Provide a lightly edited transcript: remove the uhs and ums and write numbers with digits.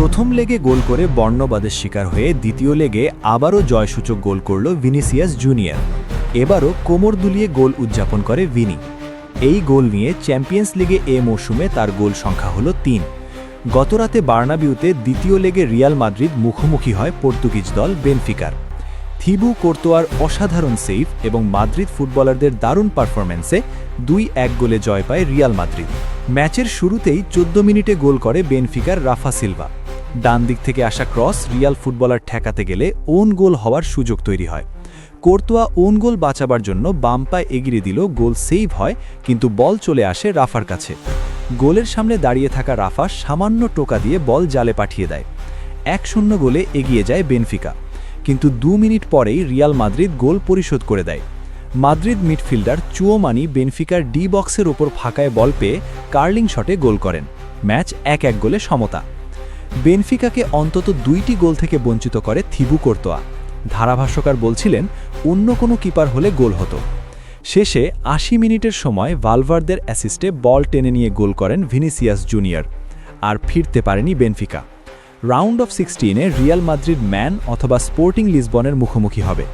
প্রথম লেগে গোল করে বর্ণবাদের শিকার হয়ে দ্বিতীয় লেগে আবারও জয়সূচক গোল করল ভিনিসিয়াস জুনিয়র। এবারও কোমর দুলিয়ে গোল উদযাপন করে ভিনি। এই গোল নিয়ে চ্যাম্পিয়ন্স লিগে এ মৌসুমে তার গোল সংখ্যা হল ৩। গতরাতে বার্নাবিউতে দ্বিতীয় লেগে রিয়াল মাদ্রিদ মুখোমুখি হয় পর্তুগিজ দল বেনফিকার। থিবু কোর্তোয়ার অসাধারণ সেভ এবং মাদ্রিদ ফুটবলারদের দারুণ পারফরম্যান্সে ২-১ গোলে জয় পায় রিয়াল মাদ্রিদ। ম্যাচের শুরুতেই ১৪ মিনিটে গোল করে বেনফিকার রাফা সিলভা। ডান দিক থেকে আসা ক্রস রিয়াল ফুটবলার ঠেকাতে গেলে ওন গোল হওয়ার সুযোগ তৈরি হয়। কোর্তোয়া ওন গোল বাঁচাবার জন্য বাম পায়ে এগিয়ে দিল, গোল সেভ হয়, কিন্তু বল চলে আসে রাফার কাছে। গোলের সামনে দাঁড়িয়ে থাকা রাফা সামান্য টোকা দিয়ে বল জালে পাঠিয়ে দেয়। ১-০ গোলে এগিয়ে যায় বেনফিকা, কিন্তু ২ মিনিট পরেই রিয়াল মাদ্রিদ গোল পরিশোধ করে দেয়। মাদ্রিদ মিডফিল্ডার চুয়োমানি বেনফিকার ডি বক্সের ওপর ফাঁকায় বল পেয়ে কার্লিং শটে গোল করেন। ম্যাচ ১-১ গোলে সমতা। বেনফিকাকে অন্তত ২টি গোল থেকে বঞ্চিত করে থিবু কোর্তোয়া। ধারাভাষ্যকার বলছিলেন, অন্য কোনো কিপার হলে গোল হতো। শেষে ৮০ মিনিটের সময় ভালভার্দের অ্যাসিস্টে বল টেনে নিয়ে গোল করেন ভিনিসিয়াস জুনিয়র। আর ফিরতে পারেনি বেনফিকা। রাউন্ড অফ 16-এ রিয়াল মাদ্রিদ ম্যান অথবা স্পোর্টিং লিসবনের মুখোমুখি হবে।